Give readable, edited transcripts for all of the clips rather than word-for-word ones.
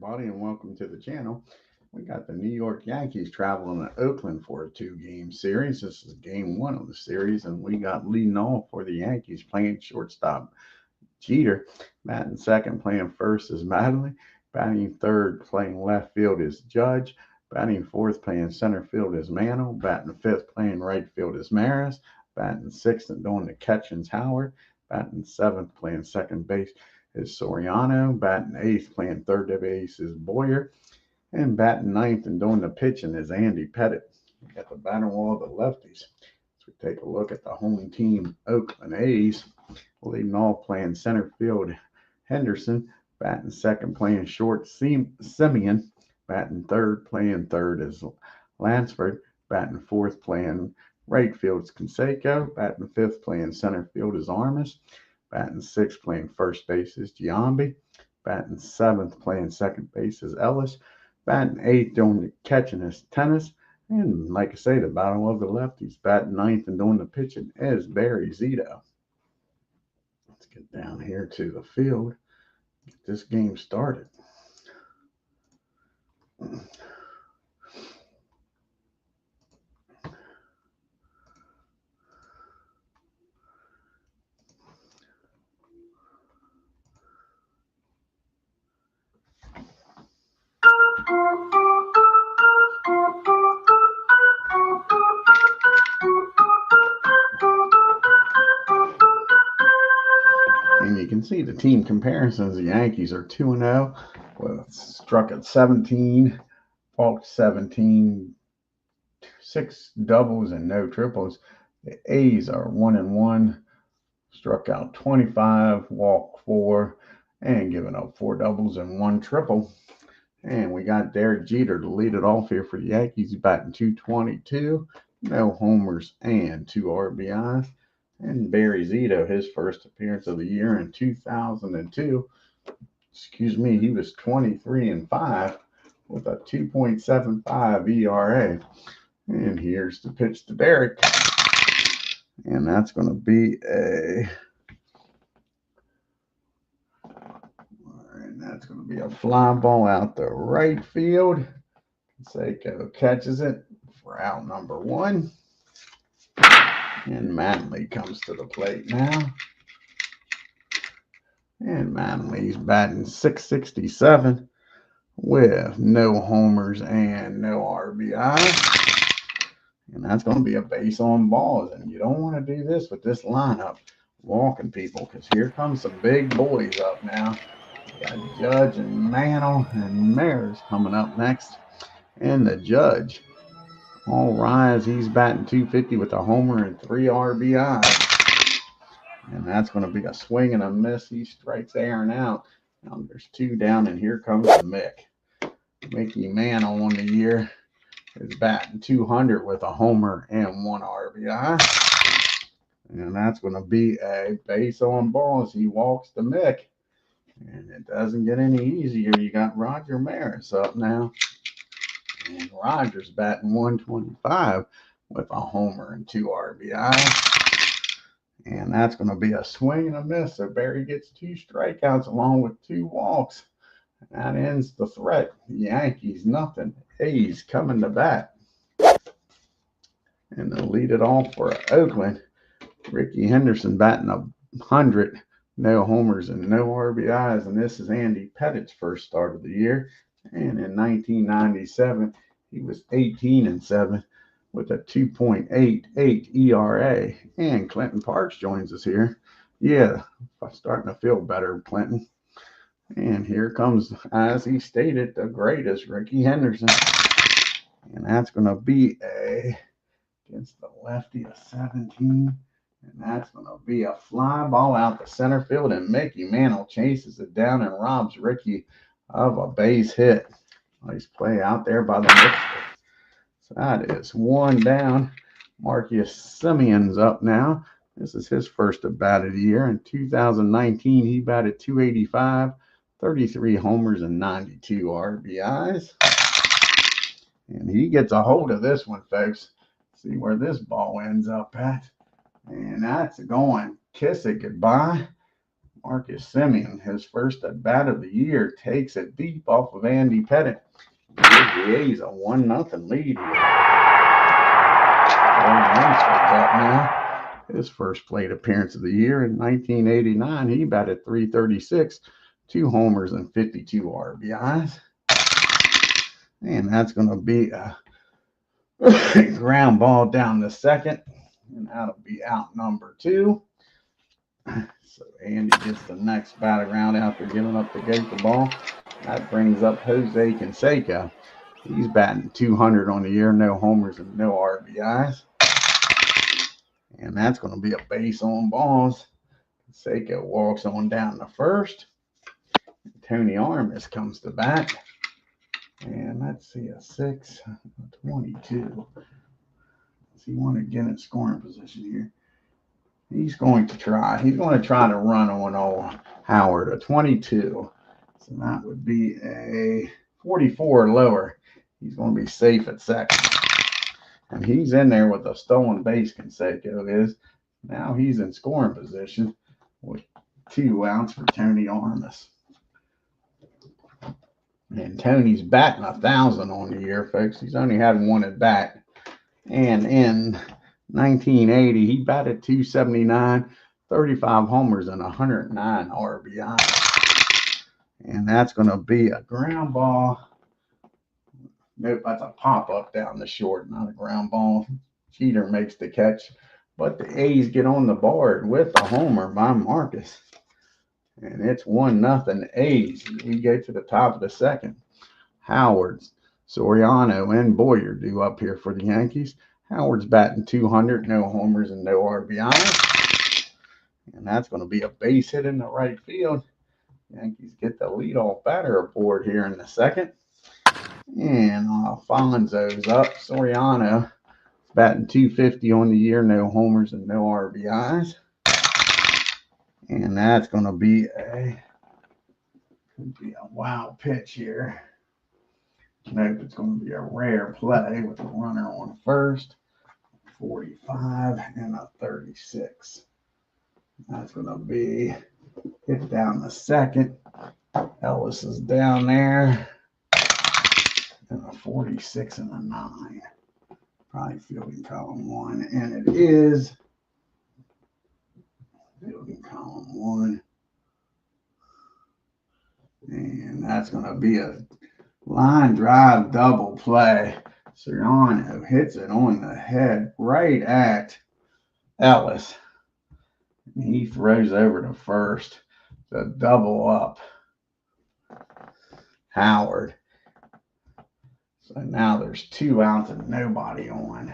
everybody, and welcome to the channel. We got the New York Yankees traveling to Oakland for a two-game series. This is game one of the series, and we got leading off for the Yankees playing shortstop Jeter. Batting second, playing first is Madley. Batting third, playing left field is Judge. Batting fourth, playing center field is Mantle. Batting fifth, playing right field is Maris. Batting sixth and doing the catching's Howard. Batting seventh, playing second base is Soriano. Batting eighth, playing third base is Boyer. And batting ninth and doing the pitching is Andy Pettitte. We got the batting wall of the lefties. So we take a look at the home team, Oakland A's. Leading off, playing center field, Henderson. Batting second, playing short, Simeon. Batting third, playing third is Lansford. Batting fourth, playing right field is Canseco. Batting fifth, playing center field is Armas. Batting sixth, playing first base is Giambi. Batting seventh, playing second base is Ellis. Batting eighth, doing the catching is Tennis. And like I say, the battle of the lefties. Batting ninth and doing the pitching is Barry ZITO. Let's get down here to the field. Get this game started. And you can see the team comparisons. The Yankees are 2-0 with struck at 17, walked 17, 6 doubles and no triples. The A's are 1-1, struck out 25, walked 4, and given up 4 doubles and 1 triple. And we got Derek Jeter to lead it off here for the Yankees. He's batting .222, no homers and 2 RBIs. And Barry ZITO, his first appearance of the year in 2002. He was 23-5 with a 2.75 ERA. And here's the pitch to Derek. And that's going to be a fly ball out the right field. Seiko catches it for out number 1. And Mattingly comes to the plate now. And Mattingly's batting .667 with no homers and no RBI. And that's going to be a base on balls. And you don't want to do this with this lineup, walking people, because here comes some big boys up now. We got Judge and Mantle and Maris coming up next. And the Judge, all rise, he's batting .250 with a homer and 3 RBIs. And that's going to be a swing and a miss. He strikes Aaron out. Now there's 2 down, and here comes Mick. Mickey Mantle on the year is batting .200 with a homer and 1 RBI. And that's going to be a base on balls. He walks to Mick. And it doesn't get any easier. You got Roger Maris up now. And Rogers batting .125 with a homer and 2 RBIs. And that's going to be a swing and a miss. So Barry gets 2 strikeouts along with 2 walks. And that ends the threat. The Yankees, nothing. A's coming to bat. And they'll lead it off for Oakland. Ricky Henderson batting .100. No homers and no RBIs. And this is Andy Pettitte's first start of the year. And in 1997, he was 18-7 with a 2.88 ERA. And Clinton Parks joins us here. Yeah, I'm starting to feel better, Clinton. And here comes, as he stated, the greatest, Ricky Henderson. And that's going to be against the lefty of 17. And that's going to be a fly ball out the center field. And Mickey Mantle chases it down and robs Ricky of a base hit. Nice play out there by the Knicks. So that is 1 down. Marcus Simeon's up now. This is his first at bat of the year. In 2019, he batted .285, 33 homers and 92 RBIs. And he gets a hold of this one, folks. See where this ball ends up at. And that's going. Kiss it goodbye. Marcus Semien, his first at bat of the year, takes it deep off of Andy Pettitte. Gives the A's a 1-0 lead here. Up now. His first plate appearance of the year in 1989. He batted .336, 2 homers and 52 RBIs. And that's going to be a ground ball down the second. And that'll be out number 2. So Andy gets the next bat around after giving up the gate the ball. That brings up Jose Canseco. He's batting .200 on the year, no homers and no RBIs. And that's going to be a base on balls. Canseco walks on down to first. Tony Armas comes to bat. And let's see, a 6-22. Does he want to get in scoring position here? He's going to try. He's going to try to run on old Howard, a 22. So that would be a 44 lower. He's going to be safe at second. And he's in there with a stolen base, Canseco is. Now he's in scoring position with 2 outs for Tony Armas. And Tony's batting 1,000 on the year, folks. He's only had 1 at bat. And in 1980, he batted .279, 35 homers and 109 RBI. And that's going to be a ground ball. Nope, that's a pop-up down the short, not a ground ball. Jeter makes the catch. But the A's get on the board with a homer by Marcus. And it's 1-0 A's. We go to the top of the second. Howard, Soriano, and Boyer do up here for the Yankees. Howard's batting .200, no homers and no RBIs. And that's going to be a base hit in the right field. Yankees get the leadoff batter aboard here in the second. And Alfonso's up. Soriano batting .250 on the year, no homers and no RBIs. And that's going to be a wild pitch here. Nope, it's going to be a rare play with a runner on first, 45 and a 36. That's going to be hit down the second. Ellis is down there. And a 46 and a 9. Probably fielding column 1. And it is fielding column 1. And that's going to be a line drive double play. Soriano hits it on the head right at Ellis. He throws over to first to double up Howard. So now there's 2 outs and nobody on.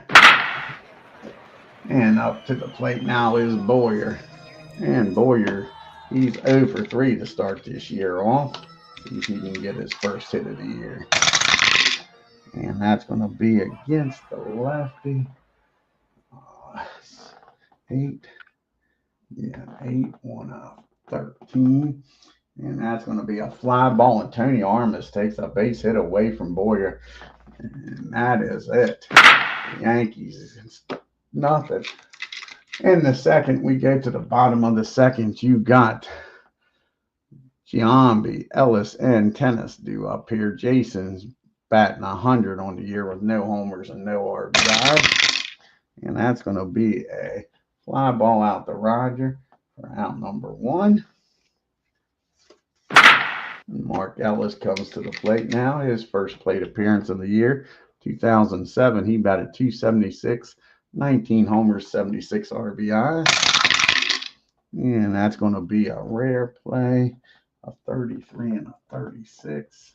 And up to the plate now is Boyer. And Boyer, he's 0 for 3 to start this year off. See if he can get his first hit of the year. And that's going to be against the lefty. 8 1 of 13. And that's going to be a fly ball. And Tony Armas takes a base hit away from Boyer. And that is it. The Yankees, nothing. In the second, we go to the bottom of the second. You got Giambi, Ellis, and Tennis do up here. Jason's batting 100 on the year with no homers and no RBI. And that's going to be a fly ball out to Roger for out number 1. Mark Ellis comes to the plate now. His first plate appearance of the year, 2007. He batted .276, 19 homers, 76 RBIs. And that's going to be a rare play, a 33 and a 36.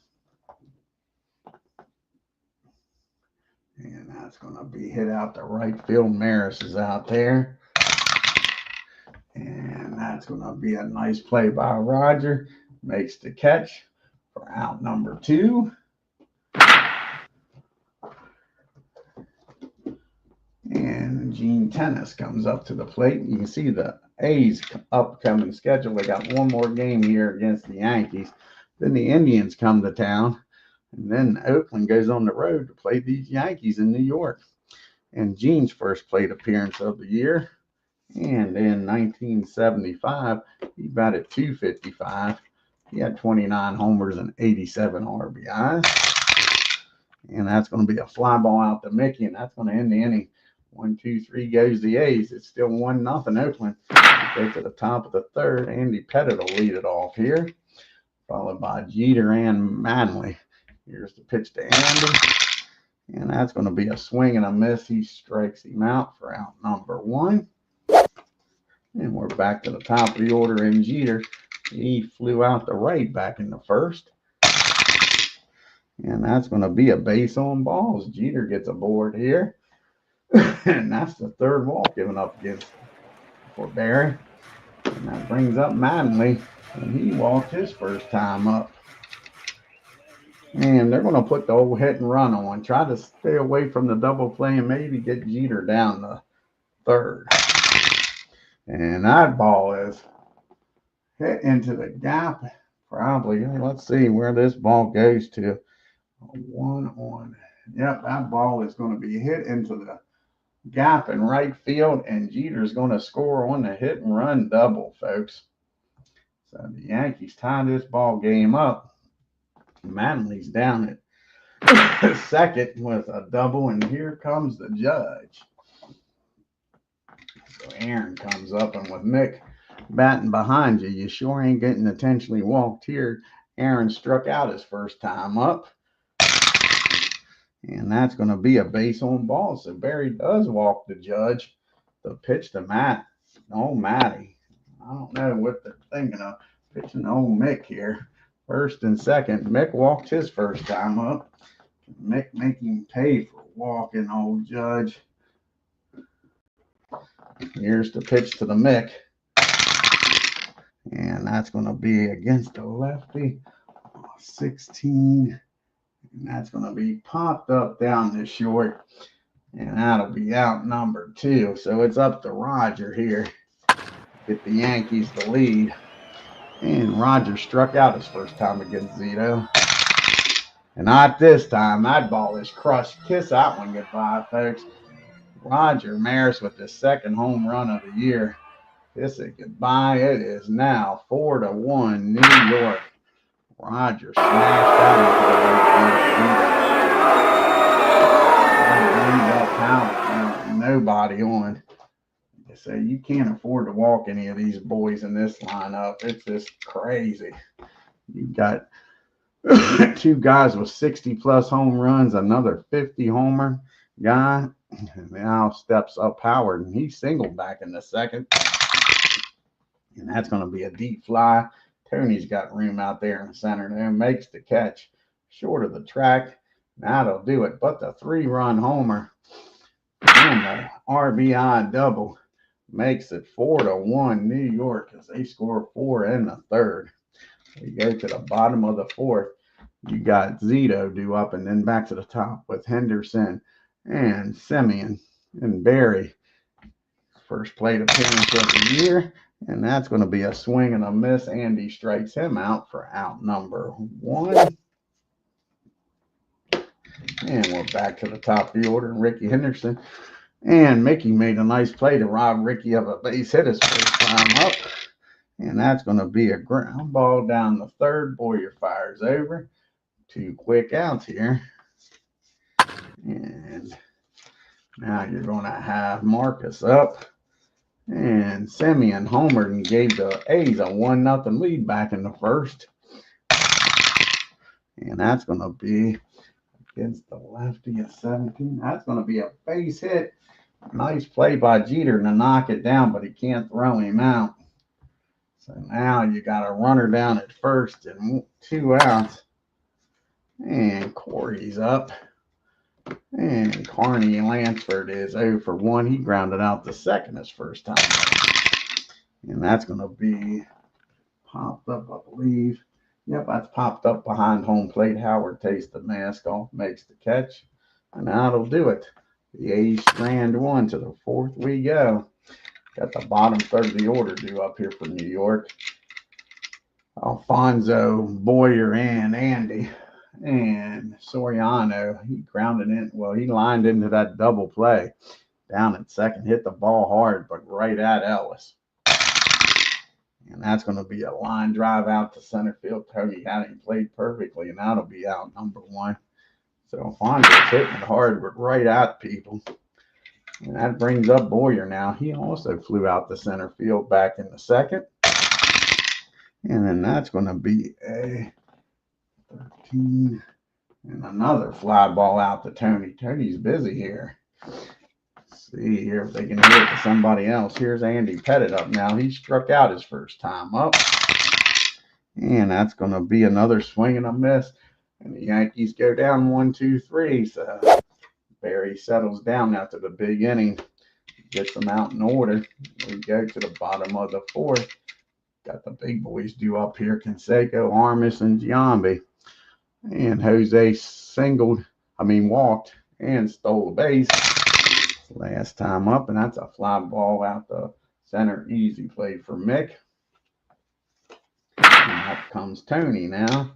And that's going to be hit out to right field. Maris is out there. And that's going to be a nice play by Roger. Makes the catch for out number 2. And Gene Tennis comes up to the plate. You can see the A's upcoming schedule. They got 1 more game here against the Yankees. Then the Indians come to town. And then Oakland goes on the road to play these Yankees in New York. And Gene's first plate appearance of the year And in 1975, he batted .255. He had 29 homers and 87 RBIs. And that's going to be a fly ball out to Mickey, and that's going to end the inning. 1, 2, 3 goes the A's. It's still 1-0 Oakland. Go to the top of the third. Andy Pettitte will lead it off here, followed by Jeter and Manley. Here's the pitch to Andy, and that's going to be a swing and a miss. He strikes him out for out number 1. And we're back to the top of the order, and Jeter, he flew out the right back in the first. And that's going to be a base on balls. Jeter gets aboard here. And that's the third walk given up against for Barry. And that brings up Manley. And he walked his first time up. And they're going to put the old hit and run on. Try to stay away from the double play and maybe get Jeter down the third. And that ball is hit into the gap. Probably, let's see where this ball goes to. 1 on. Yep, that ball is going to be hit into the gap in right field, and Jeter's going to score on the hit and run double, folks. So the Yankees tie this ball game up. Manley's down at second with a double, and here comes the judge. So Aaron comes up, and with Mick batting behind you, you sure ain't getting intentionally walked here. Aaron struck out his first time up. And that's going to be a base on ball. So Barry does walk the judge. The pitch to Matt. Oh, Matty. I don't know what they're thinking of. Pitching to old Mick here. First and second. Mick walked his first time up. Mick making him pay for walking old judge. Here's the pitch to the Mick. And that's going to be against the lefty. 16. And that's going to be popped up down the short. And that'll be out number 2. So it's up to Roger here. Get the Yankees the lead. And Roger struck out his first time against Zito. And not this time. That ball is crushed. Kiss that one goodbye, folks. Roger Maris with the second home run of the year. Kiss it goodbye. It is now 4-1 New York. Roger smashed out into the nobody on. They say you can't afford to walk any of these boys in this lineup. It's just crazy. You got 2 guys with 60+ home runs, another 50 homer guy. And now steps up Howard, and he singled back in the second. And that's going to be a deep fly. Tony's got room out there in the center there, makes the catch short of the track. That'll do it. But the 3-run homer and the RBI double makes it 4-1 New York as they score 4 in the third. We go to the bottom of the fourth. You got Zito due up and then back to the top with Henderson and Simeon and Barry. First plate appearance of the year. And that's going to be a swing and a miss. Andy strikes him out for out number 1. And we're back to the top of the order. Ricky Henderson. And Mickey made a nice play to rob Ricky of a base hit his first time up. And that's going to be a ground ball down the third. Boyer fires over. 2 quick outs here. And now you're going to have Marcus up. And Simeon homered and gave the A's a 1-0 lead back in the first. And that's going to be against the lefty at 17. That's going to be a base hit. Nice play by Jeter to knock it down, but he can't throw him out. So now you got a runner down at first and 2 outs. And Corey's up. And Carney Lansford is 0 for 1. He grounded out the second his first time. And that's going to be popped up, I believe. Yep, that's popped up behind home plate. Howard takes the mask off, makes the catch. And that'll do it. The A's strand 1 to the 4th we go. Got the bottom third of the order due up here for New York. Alfonso, Boyer, and Andy. And Soriano, he grounded in. Well, he lined into that double play. down at second. Hit the ball hard, but right at Ellis. And that's going to be a line drive out to center field. Tony had him played perfectly, and that'll be out number 1. So Alfonso's hitting it hard, but right at people. And that brings up Boyer now. He also flew out the center field back in the second. And then that's going to be a 13. And another fly ball out to Tony. Tony's busy here. Let's see here if they can hit it to somebody else. Here's Andy Pettitte up now. He struck out his first time up. And that's going to be another swing and a miss. And the Yankees go down 1-2-3. So Barry settles down after the big inning. Gets them out in order. We go to the bottom of the 4th. Got the big boys due up here. Canseco, Armas, and Giambi. And Jose walked and stole a base last time up, and that's a fly ball out the center. Easy play for Mick. And up comes Tony now.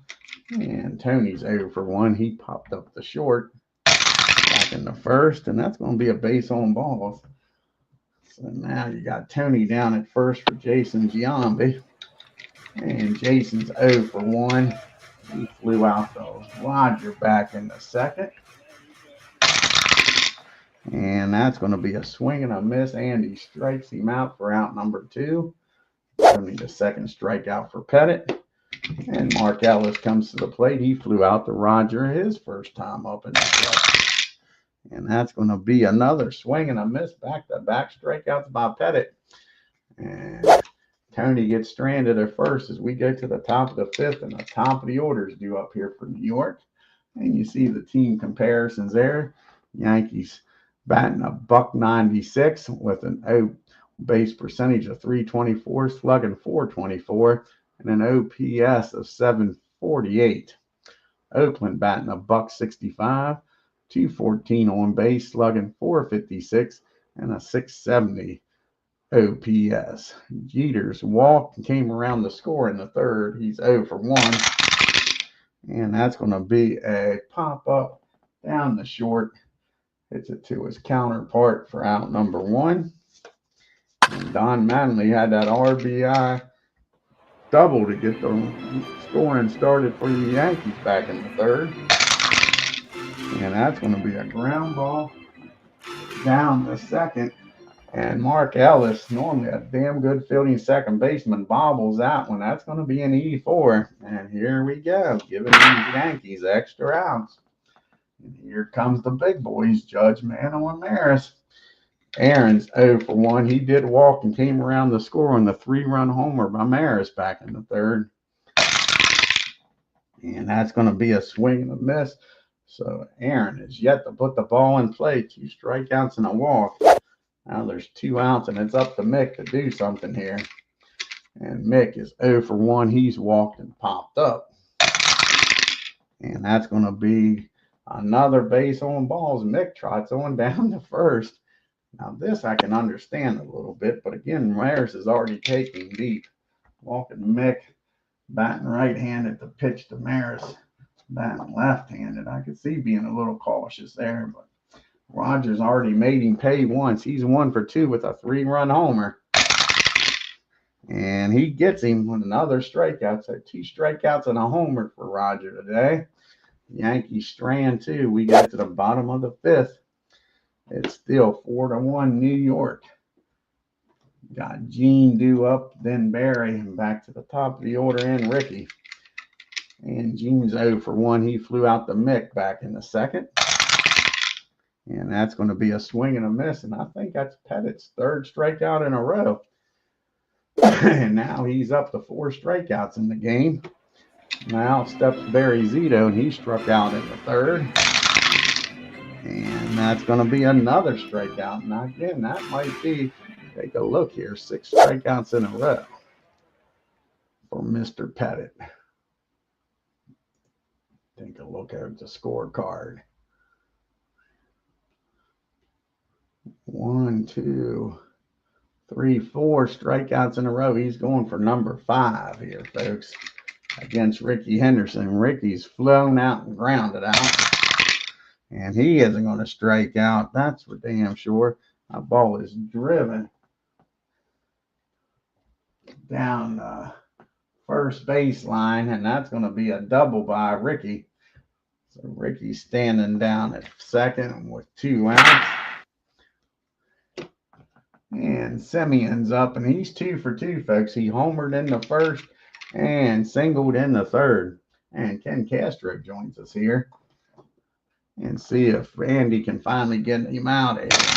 And Tony's 0 for 1. He popped up the short back in the first, and that's going to be a base on balls. So now you got Tony down at first for Jason Giambi. And Jason's 0 for 1. He flew out the Roger back in the second. And that's going to be a swing and a miss. Andy strikes him out for out number 2. Only the second strikeout for Pettitte. And Mark Ellis comes to the plate. He flew out to Roger his first time up in the plate. And that's going to be another swing and a miss. Back-to-back strikeouts by Pettitte. And Tony gets stranded at first as we go to the top of the 5th, and the top of the order is due up here for New York. And you see the team comparisons there. Yankees batting a .196 with an base percentage of .324, slugging .424, and an OPS of .748. Oakland batting a .165, .214 on base, slugging .456, and a .670 OPS. Jeter's walked and came around the score in the 3rd. He's 0 for 1. And that's going to be a pop-up down the short. Hits it to his counterpart for out number 1. And Don Manley had that RBI double to get the scoring started for the Yankees back in the 3rd. And that's going to be a ground ball down the second. And Mark Ellis, normally a damn good fielding second baseman, bobbles that one. That's going to be an E4. And here we go, giving these Yankees extra outs. And here comes the big boys, Judge, Mano, and Maris. Aaron's 0 for 1. He did walk and came around the score on the 3-run homer by Maris back in the 3rd. And that's going to be a swing and a miss. So Aaron is yet to put the ball in play. 2 strikeouts and a walk. Now there's 2 outs, and it's up to Mick to do something here. And Mick is 0 for 1. He's walked and popped up. And that's going to be another base on balls. Mick trots on down to first. Now this I can understand a little bit, but again, Maris is already taking deep. Walking Mick, batting right-handed to pitch to Maris, batting left-handed. I could see being a little cautious there, but Rogers already made him pay once. He's 1 for 2 with a 3-run homer. And he gets him with another strikeout. So 2 strikeouts and a homer for Roger today. Yankees strand 2. We get to the bottom of the 5th. It's still 4-1 New York. Got Gene due up, then Barry, and back to the top of the order and Ricky. And Gene's 0 for 1. He flew out the Mick back in the 2nd. And that's going to be a swing and a miss. And I think that's Pettitte's 3rd strikeout in a row. And now he's up to 4 strikeouts in the game. Now steps Barry ZITO, and he struck out in the 3rd. And that's going to be another strikeout. Now, again, that might be, take a look here, 6 strikeouts in a row for Mr. Pettitte. Take a look at the scorecard. 1, 2, 3, 4 strikeouts in a row. He's going for number 5 here, folks, against Ricky Henderson. Ricky's flown out and grounded out. And he isn't going to strike out. That's for damn sure. That ball is driven down the first baseline, and that's going to be a double by Ricky. So Ricky's standing down at second with 2 outs. And Simeon's up, and he's 2 for 2, folks. He homered in the first and singled in the third. And Ken Castro joins us here. And see if Andy can finally get him out of here.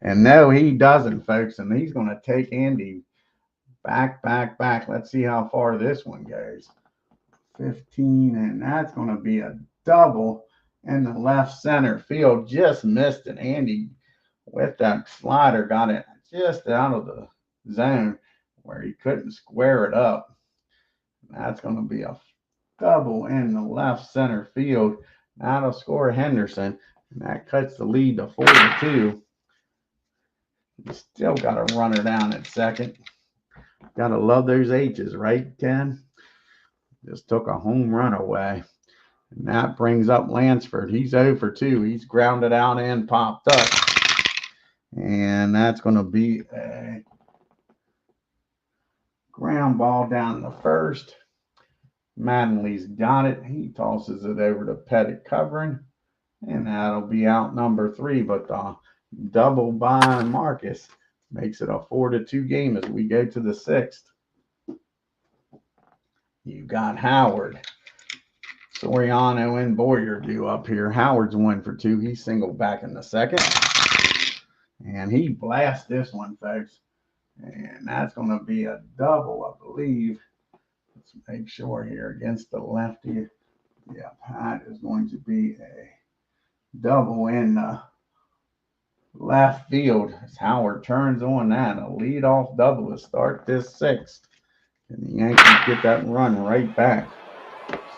And no, he doesn't, folks. And he's going to take Andy back. Let's see how far this one goes. 15, and that's going to be a double in the left center field. Just missed it. Andy, with that slider, got it just out of the zone where he couldn't square it up. That's going to be a double in the left center field. Now to score Henderson, and that cuts the lead to 4-2. You still got a runner down at second. Gotta love those H's, right, Ken? Just took a home run away. And that brings up Lansford. He's 0 for 2. He's grounded out and popped up. And that's going to be a ground ball down the first. Mattingly's got it. He tosses it over to Pettitte covering. And that'll be out number 3. But the double by Marcus makes it a 4-2 game as we go to the 6th. You got Howard, Soriano, and Boyer due up here. Howard's 1 for 2. He singled back in the second. And he blasts this one, folks. And that's going to be a double, I believe. Let's make sure here against the lefty. Yeah, that is going to be a double in the left field as Howard turns on that. A leadoff double to start this 6th. And the Yankees get that run right back.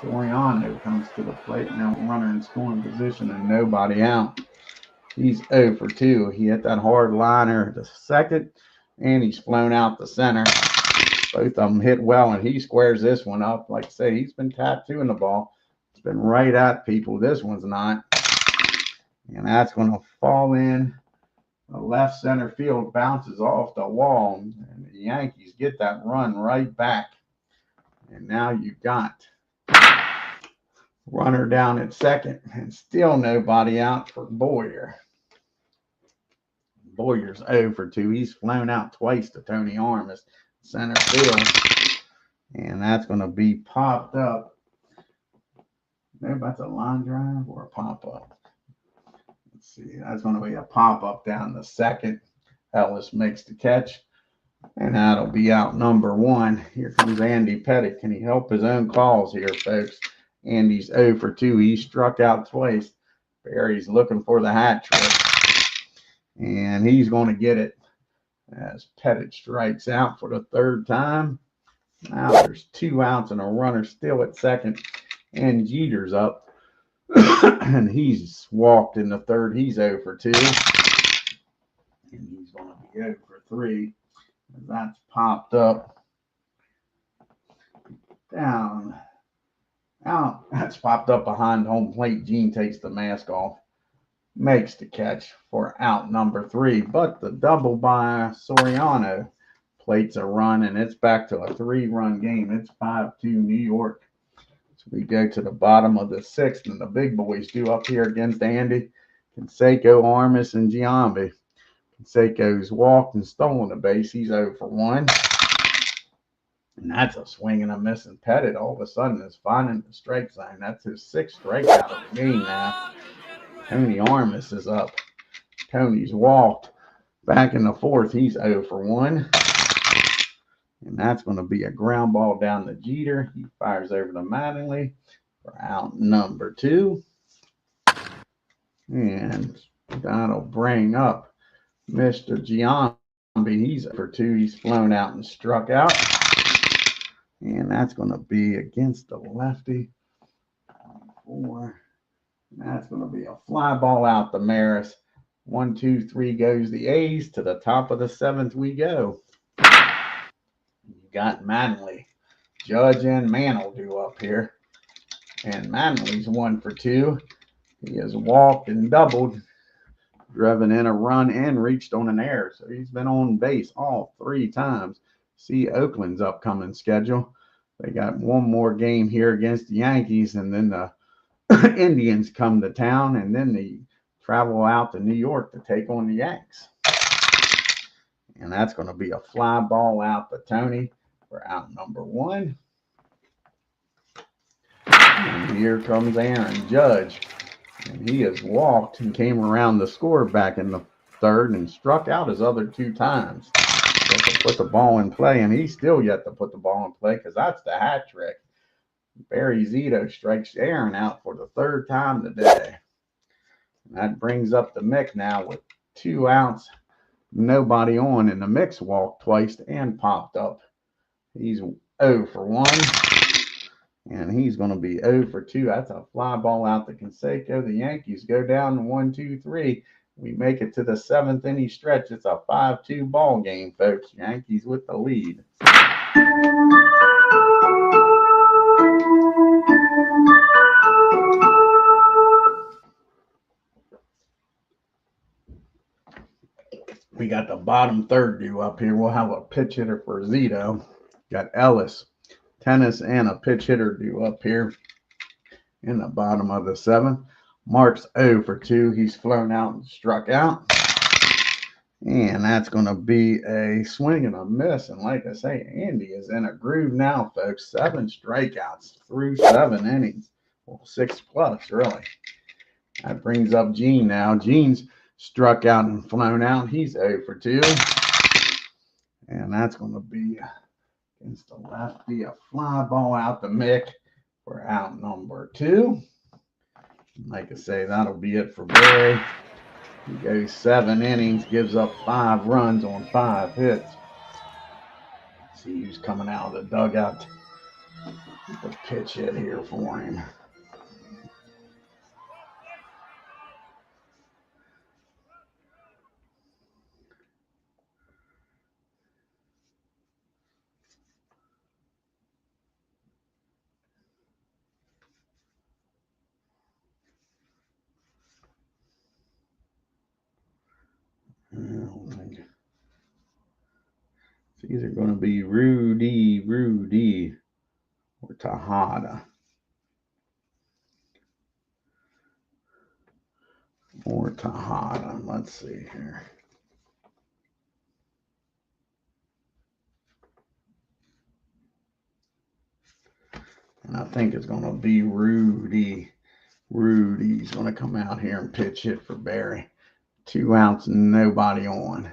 Soriano comes to the plate now, runner in scoring position and nobody out. He's 0 for 2. He hit that hard liner to second, and he's flown out the center. Both of them hit well, and he squares this one up. Like I say, he's been tattooing the ball. It's been right at people. This one's not. And that's going to fall in. The left center field bounces off the wall, and the Yankees get that run right back. And now you got runner down at second, and still nobody out for Boyer. Boyer's 0 for 2. He's flown out twice to Tony Armas, center field. And that's going to be popped up. Maybe that's a line drive or a pop-up. Let's see. That's going to be a pop-up down the second. Ellis makes the catch. And that'll be out number 1. Here comes Andy Pettitte. Can he help his own calls here, folks? Andy's 0 for 2. He struck out twice. Barry's looking for the hat trick. And he's going to get it as Pettitte strikes out for the 3rd time. Now there's 2 outs and a runner still at second. And Jeter's up. And he's walked in the 3rd. He's 0 for 2. And he's going to be 0 for 3. That's popped up. Down. Out. That's popped up behind home plate. Gene takes the mask off. Makes the catch for out number 3. But the double by Soriano plates a run, and it's back to a 3-run game. It's 5-2 New York. So we go to the bottom of the 6th, and the big boys do up here against Andy. Canseco, Armas, and Giambi. Canseco's walked and stolen a base. He's 0 for 1. And that's a swing and a miss. And Pettitte all of a sudden is finding the strike zone. That's his 6th strikeout of the game now. Tony Armas is up. Tony's walked. Back in the 4th, he's 0 for 1. And that's going to be a ground ball down to Jeter. He fires over to Mattingly for out number 2. And that'll bring up Mr. Giambi. He's 0 for 2. He's flown out and struck out. And that's going to be against the lefty. 4. And that's going to be a fly ball out the Maris. 1, 2, 3 goes the A's. To the top of the 7th we go. You got Mattingly. Judge and Mantle do up here. And Mattingly's 1 for 2. He has walked and doubled. driven in a run and reached on an error. So he's been on base all 3 times. See Oakland's upcoming schedule. They got one more game here against the Yankees, and then the Indians come to town, and then they travel out to New York to take on the Yanks. And that's going to be a fly ball out to Tony for out number 1. And here comes Aaron Judge. And he has walked and came around the score back in the 3rd and struck out his other 2 times. To put the ball in play, and he's still yet to put the ball in play because that's the hat trick. Barry ZITO strikes Aaron out for the 3rd time today. And that brings up the Mick now with 2 outs, nobody on, and the Mick's walked twice and popped up. He's 0 for 1, and he's going to be 0 for 2. That's a fly ball out to Canseco. The Yankees go down to 1-2-3. We make it to the 7th inning stretch. It's a 5-2 ball game, folks. Yankees with the lead. We got the bottom 3rd due up here. We'll have a pitch hitter for ZITO. Got Ellis, Tennis, and a pitch hitter due up here in the bottom of the 7th. Mark's 0 for 2. He's flown out and struck out. And that's going to be a swing and a miss. And like I say, Andy is in a groove now, folks. 7 strikeouts through 7 innings. Well, 6 plus, really. That brings up Gene now. Gene's struck out and flown out. He's 0 for 2. And that's going to be against the lefty, a fly ball out to Mick for out number 2. Like I say, that'll be it for Barry. He goes 7 innings, gives up 5 runs on 5 hits. Let's see who's coming out of the dugout. The pitch hit here for him. It's either going to be Rudy, or Tejada. Let's see here. And I think it's going to be Rudy. Rudy's going to come out here and pitch hit for Barry. 2 outs, nobody on.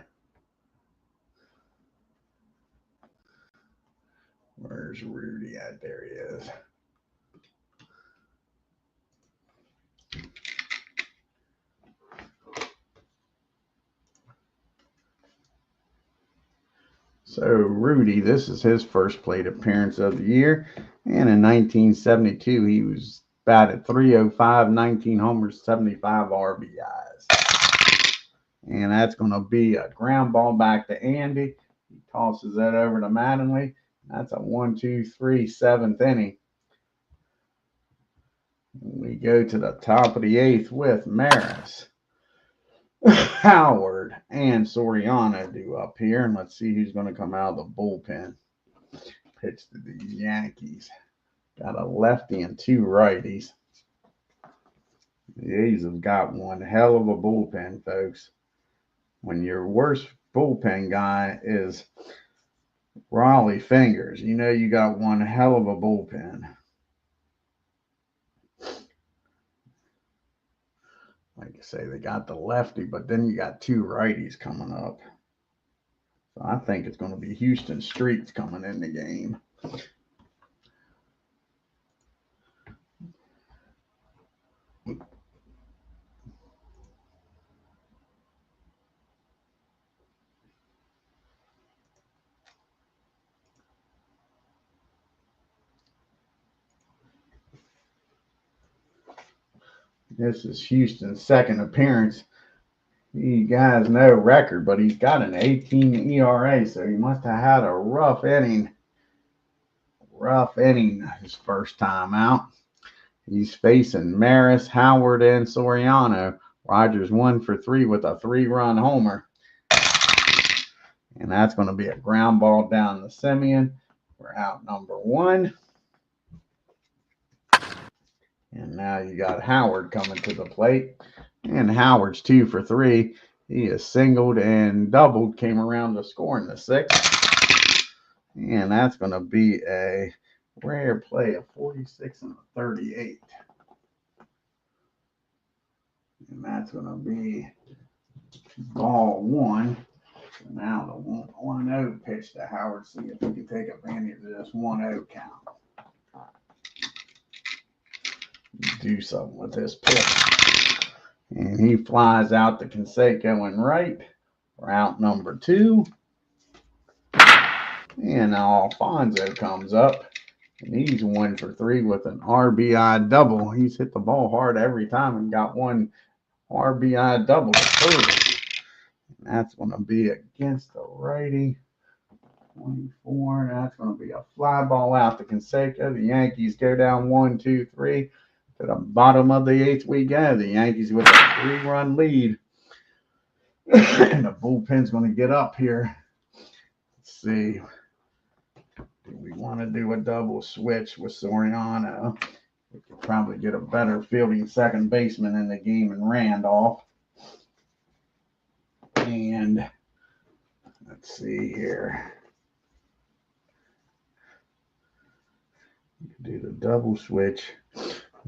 Where's Rudy at? There he is. So Rudy, this is his first plate appearance of the year. And in 1972, he was batted .305, 19 homers, 75 RBIs. And that's going to be a ground ball back to Andy. He tosses that over to Mattingly. That's a 1-2-3 7th inning. We go to the top of the 8th with Maris, Howard, and Soriano due up here. And let's see who's going to come out of the bullpen. Pitch to the Yankees. Got a lefty and 2 righties. The A's have got one hell of a bullpen, folks. When your worst bullpen guy is Raleigh Fingers, you know you got one hell of a bullpen. Like I say, they got the lefty, but then you got 2 righties coming up. So I think it's going to be Houston Streets coming in the game. This is Houston's second appearance. He has no record, but he's got an 18 ERA, so he must have had a rough inning his first time out. He's facing Maris, Howard, and Soriano. Rogers 1 for 3 with a 3-run homer. And that's going to be a ground ball down to Simeon for out number 1. And now you got Howard coming to the plate. And Howard's 2 for 3. He is singled and doubled, came around to score in the 6th. And that's going to be a rare play of 46 and a 38. And that's going to be ball 1. So now the 1-0 pitch to Howard. See if he can take advantage of this 1-0 count. Do something with this pitch. And he flies out to Canseco in right for out number 2. And Alfonso comes up. And he's 1 for 3 with an RBI double. He's hit the ball hard every time and got 1 RBI double to prove it. And that's going to be against the righty. 24. That's going to be a fly ball out to Canseco. The Yankees go down 1-2-3. To the bottom of the 8th we go. The Yankees with a 3-run lead. And the bullpen's going to get up here. Let's see. Do we want to do a double switch with Soriano? We could probably get a better fielding second baseman in the game in Randolph. And let's see here. Do the double switch.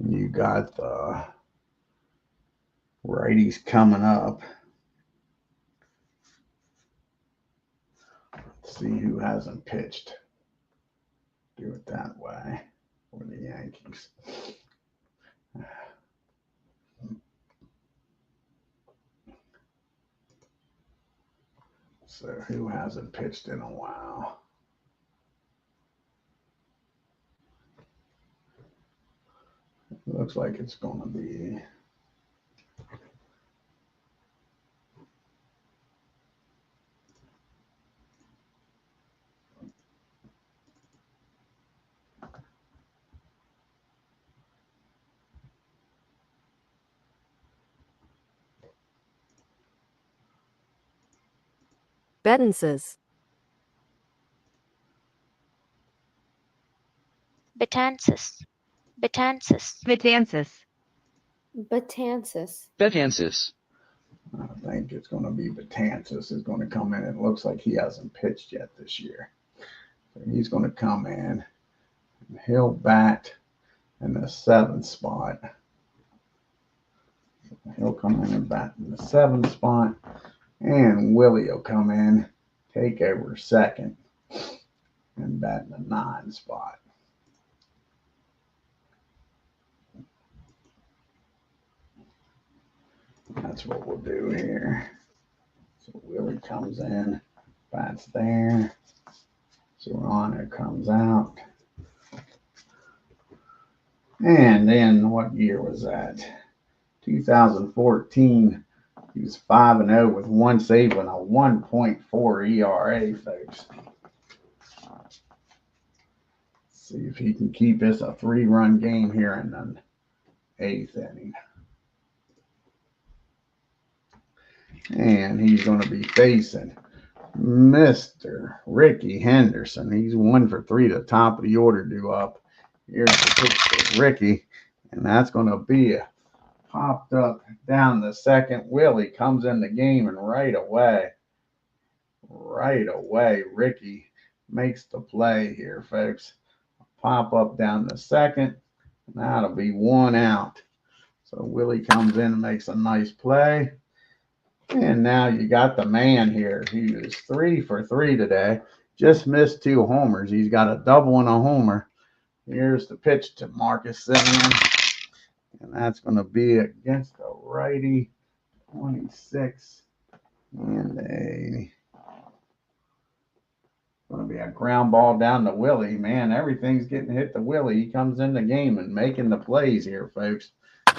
You got the righties coming up. Let's see who hasn't pitched. Do it that way for the Yankees. So who hasn't pitched in a while? Looks like it's going to be Betances. Betances. Betances. Betances. Betances. Betances. I think it's going to be Betances is going to come in. It looks like he hasn't pitched yet this year. So he's going to come in and he'll bat in the 7th spot. He'll come in and bat in the 7th spot. And Willie will come in, take over 2nd, and bat in the 9th spot. That's what we'll do here. So Willie comes in, bats there. Serrano comes out. And then what year was that? 2014. He was 5-0 with 1 save and a 1.4 ERA, folks. Let's see if he can keep this a 3-run game here in the 8th inning. And he's going to be facing Mr. Ricky Henderson. He's 1 for 3 to the top of the order due up. Here's the pitch for Ricky. And that's going to be a popped up down the 2nd. Willie comes in the game and right away, Ricky makes the play here, folks. Pop up down the 2nd. And that'll be 1 out. So Willie comes in and makes a nice play. And now you got the man here. He is 3 for 3 today. Just missed 2 homers. He's got a double and a homer. Here's the pitch to Marcus Simeon. And that's going to be against the righty, 26. And going to be a ground ball down to Willie. Man, everything's getting hit to Willie. He comes in the game and making the plays here, folks.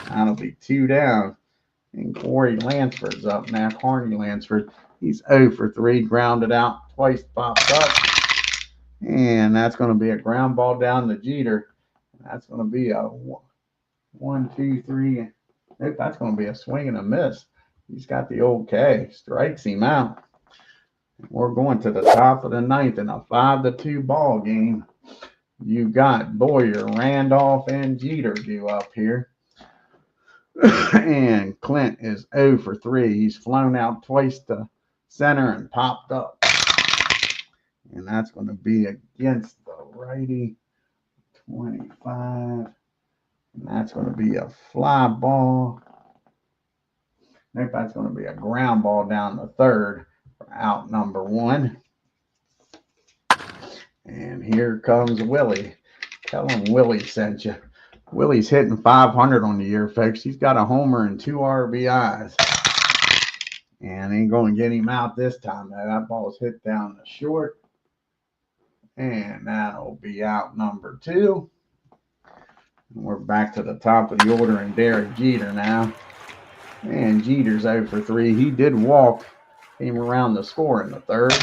That'll be 2 down. And Corey Lansford's up now. Carney Lansford. He's 0 for 3. Grounded out. Twice popped up. And that's going to be a ground ball down to Jeter. That's going to be a 1, 2, 3. Nope, that's going to be a swing and a miss. He's got the old K. Strikes him out. We're going to the top of the ninth in a 5-2 ball game. You got Boyer, Randolph, and Jeter due up here. And Clint is 0 for 3. He's flown out twice to center and popped up. And that's going to be against the righty. 25. And that's going to be a fly ball. I think that's going to be a ground ball down the third for out number 1. And here comes Willie. Tell him Willie sent you. Willie's hitting 500 on the year, folks. He's got a homer and 2 RBIs. And ain't going to get him out this time. That ball's hit down the short. And that'll be out number 2. And we're back to the top of the order and Derek Jeter now. And Jeter's 0 for 3. He did walk. Came around the score in the third.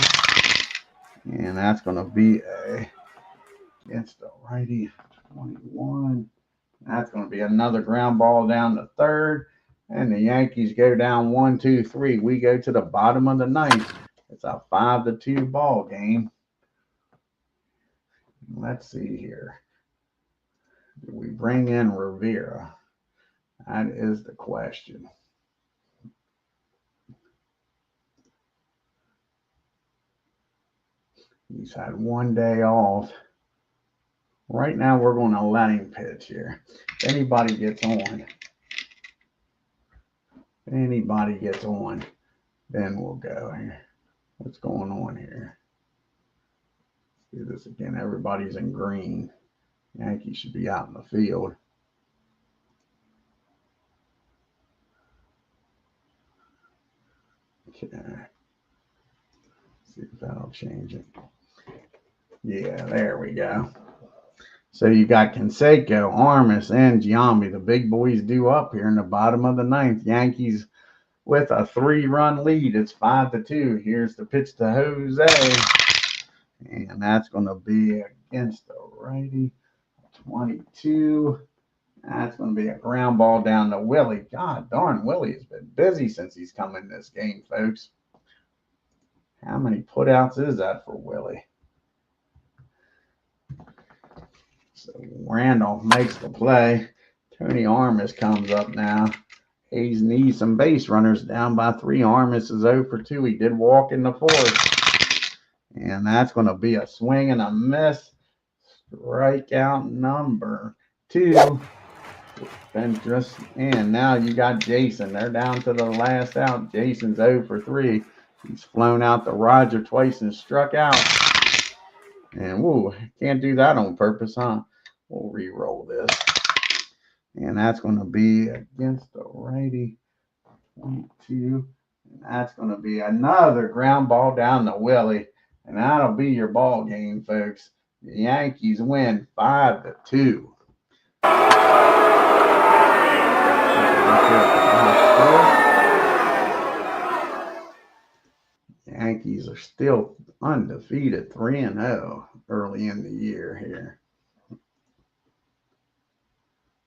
And that's going to be against the righty, 21. That's going to be another ground ball down the third. And the Yankees go down 1, 2, 3. We go to the bottom of the ninth. It's a 5-2 ball game. Let's see here. Do we bring in Rivera? That is the question. He's had 1 day off. Right now, we're going to let him pitch here. If anybody gets on, then we'll go here. What's going on here? Let's do this again. Everybody's in green. Yankees should be out in the field. Okay. See if that'll change it. Yeah, there we go. So you got Canseco, Armas, and Giambi. The big boys due up here in the bottom of the ninth. Yankees with a 3-run lead. It's 5-2. Here's the pitch to Jose. And that's going to be against the righty. 22. That's going to be a ground ball down to Willie. God darn, Willie has been busy since he's come in this game, folks. How many putouts is that for Willie? So Randolph makes the play. Tony Armas comes up now. Hayes needs some base runners, down by 3. Armas is 0 for 2. He did walk in the fourth. And that's going to be a swing and a miss. Strikeout number 2. Ventress. And now you got Jason. They're down to the last out. Jason's 0 for 3. He's flown out to Roger twice and struck out. And woo, can't do that on purpose, huh? We'll re-roll this. And that's going to be against the righty. 22. And that's going to be another ground ball down to Willie. And that'll be your ball game, folks. The Yankees win 5-2. Yankees are still undefeated, 3-0 early in the year here.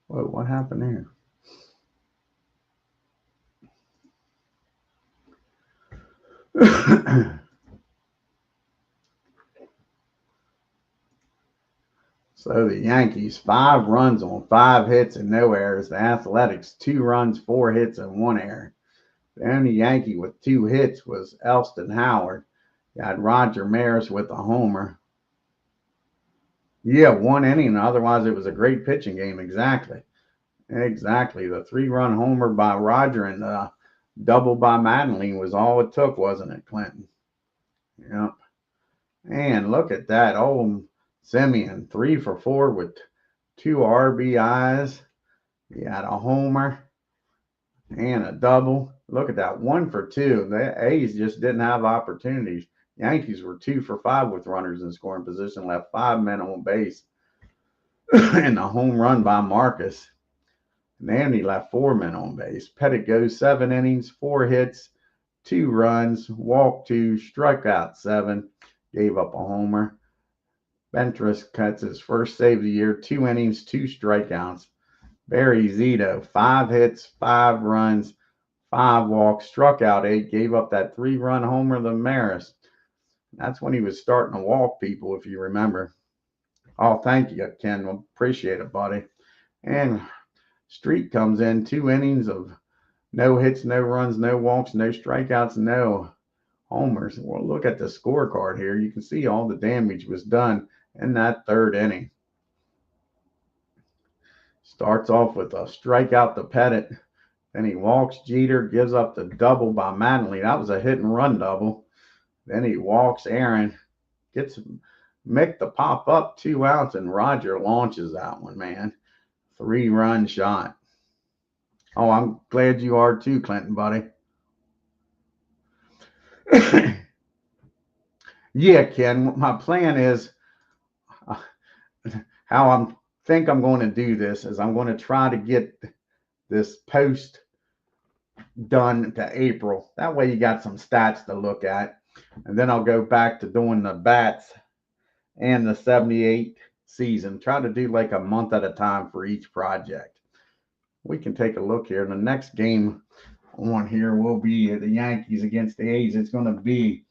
Whoa, what happened there? So the Yankees, 5 runs on 5 hits and no errors. The Athletics, 2 runs, 4 hits, and 1 error. The only Yankee with 2 hits was Elston Howard. You had Roger Maris with a homer. Yeah, 1 inning. Otherwise, it was a great pitching game. Exactly. The 3-run homer by Roger and the double by Madeline was all it took, wasn't it, Clinton? Yep. And look at that. Old Simeon, 3 for 4 with 2 RBIs. He had a homer and a double. Look at that, 1 for 2. The A's just didn't have opportunities. Yankees were 2 for 5 with runners in scoring position, left 5 men on base. And the home run by Marcus. Nandy left 4 men on base. Pettitte goes 7 innings, 4 hits, 2 runs, walked 2, struck out 7, gave up a homer. Ventress cuts his first save of the year, 2 innings, 2 strikeouts. Barry Zito, 5 hits, 5 runs, 5 walks, struck out 8, gave up that 3-run homer to Maris. That's when he was starting to walk people, if you remember. Oh, thank you, Ken. Appreciate it, buddy. And Street comes in, 2 innings of no hits, no runs, no walks, no strikeouts, no homers. Well, look at the scorecard here. You can see all the damage was done in that 3rd inning. Starts off with a strikeout to Pettitte. Then he walks Jeter, gives up the double by Mattingly. That was a hit and run double. Then he walks Aaron, gets Mick to pop up 2 outs, and Roger launches that one, man. 3-run shot. Oh, I'm glad you are too, Clinton, buddy. Yeah, Ken, my plan is how I think I'm going to do this is I'm going to try to get this post done to April. That way you got some stats to look at. And then I'll go back to doing the bats and the 78 season. Try to do like a month at a time for each project. We can take a look here. The next game on here will be the Yankees against the A's. It's going to be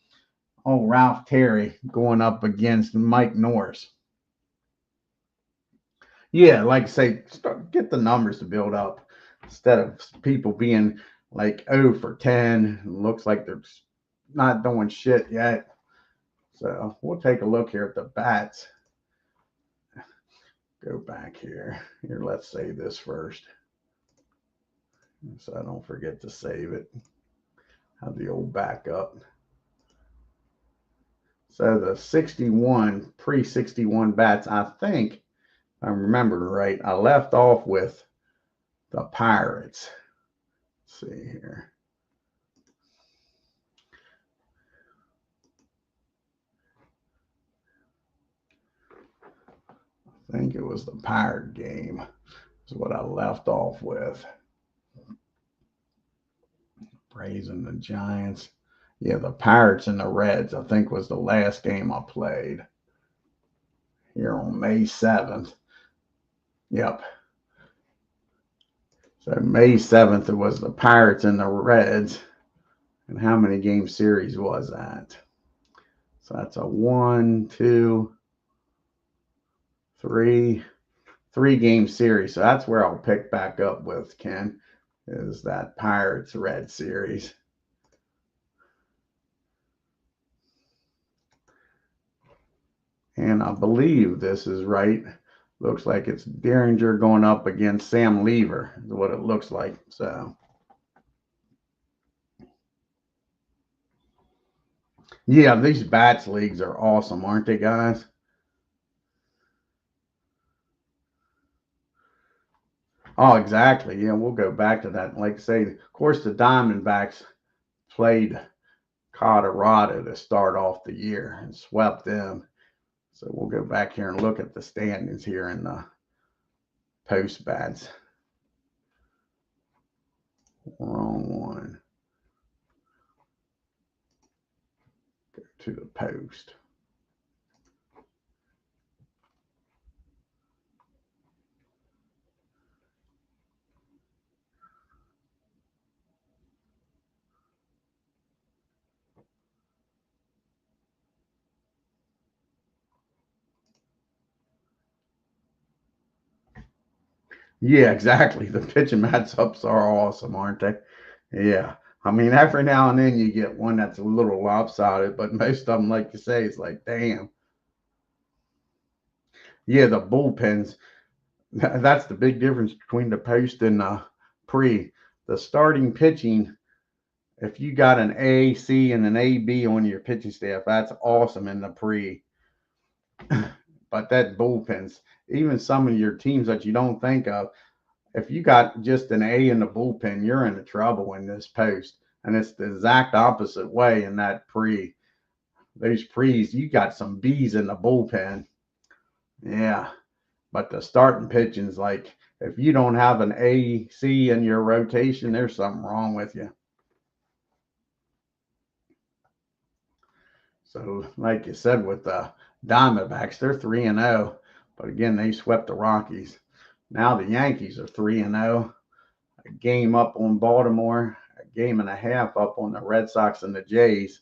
Ralph Terry going up against Mike Norris. Yeah, like I say, get the numbers to build up instead of people being like 0 for 10. Looks like they're not doing shit yet. So we'll take a look here at the bats. Go back here. Here, let's save this first, so I don't forget to save it. Have the old backup. So the 61, pre-61 bats, I think, if I remember right, I left off with the Pirates. Let's see here. I think it was the Pirate game is what I left off with. Braves and the Giants. Yeah, the Pirates and the Reds, I think, was the last game I played here on May 7th. Yep. So May 7th, it was the Pirates and the Reds. And how many game series was that? So that's a 1, 2, 3 game series. So that's where I'll pick back up with, Ken, is that Pirates Red series. And I believe this is right. Looks like it's Derringer going up against Sam Lever, is what it looks like. So, yeah, these bats leagues are awesome, aren't they, guys? Oh, exactly. Yeah, we'll go back to that. Like I say, of course, the Diamondbacks played Colorado to start off the year and swept them. So we'll go back here and look at the standings here in the post bats. Wrong one. Go to the post. Yeah, exactly. The pitching matchups are awesome, aren't they? Yeah. I mean, every now and then you get one that's a little lopsided, but most of them, like you say, it's like, damn. Yeah, the bullpens. That's the big difference between the post and the pre. The starting pitching, if you got an A, C, and an AB on your pitching staff, that's awesome in the pre. But that bullpens, even some of your teams that you don't think of, if you got just an A in the bullpen, you're in trouble in this post. And it's the exact opposite way in that pre. Those pre's, you got some B's in the bullpen. Yeah. But the starting pitching's like, if you don't have an A, C in your rotation, there's something wrong with you. So, like you said, with the Diamondbacks, they're 3-0. But again, they swept the Rockies. Now the Yankees are 3-0, a game up on Baltimore, a game and a half up on the Red Sox and the Jays.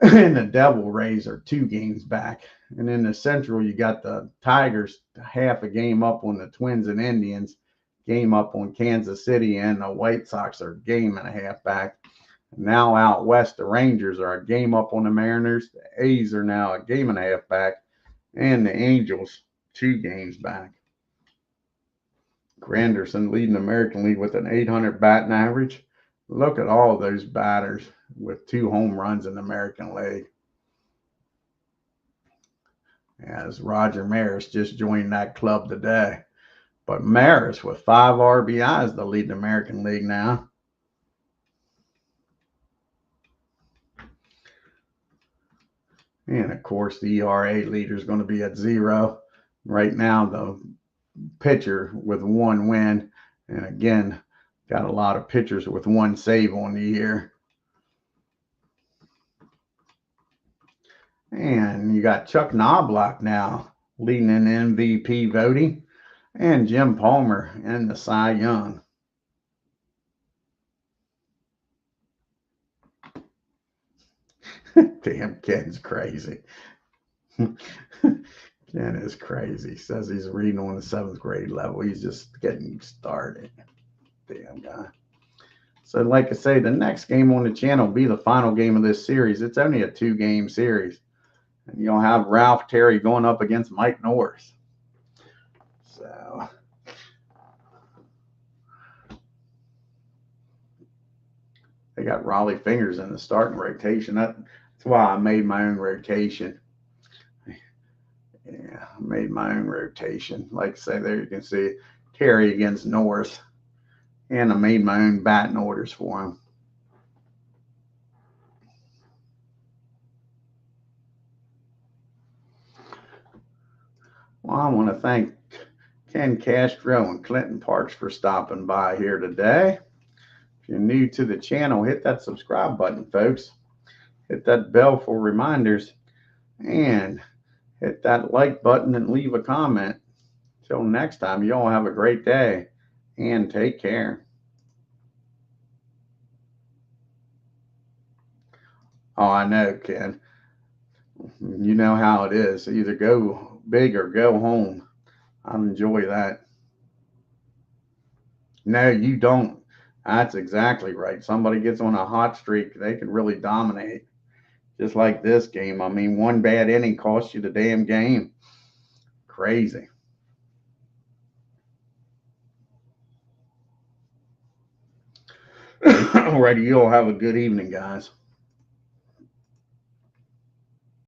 And the Devil Rays are 2 games back. And in the Central, you got the Tigers half a game up on the Twins and Indians, game up on Kansas City, and the White Sox are a game and a half back. Now out west, the Rangers are a game up on the Mariners. The A's are now a game and a half back, and the Angels 2 games back. Granderson leading the American League with an .800 batting average. Look at all those batters with 2 home runs in the American League. As Roger Maris just joined that club today. But Maris with 5 RBIs to lead the American League now. And of course, the ERA leader is going to be at 0. Right now, the pitcher with 1 win. And again, got a lot of pitchers with 1 save on the year. And you got Chuck Knobloch now leading in MVP voting. And Jim Palmer in the Cy Young. Damn, Ken's crazy. Ken is crazy. Says he's reading on the 7th grade level. He's just getting started. Damn guy. So like I say, the next game on the channel will be the final game of this series. It's only a 2-game series. And you'll have Ralph Terry going up against Mike Norris. So they got Raleigh Fingers in the starting rotation. That's why I made my own rotation. Yeah, I made my own rotation. Like I say, there you can see Terry against Norris. And I made my own batting orders for him. Well, I want to thank Ken Castro and Clinton Parks for stopping by here today. If you're new to the channel, hit that subscribe button, folks. Hit that bell for reminders. And hit that like button and leave a comment. Till next time, you all have a great day and take care. Oh, I know, Ken. You know how it is. Either go big or go home. I enjoy that. No, you don't. That's exactly right. Somebody gets on a hot streak, they can really dominate. Just like this game. I mean, 1 bad inning cost you the damn game. Crazy. Alrighty, you all have a good evening, guys.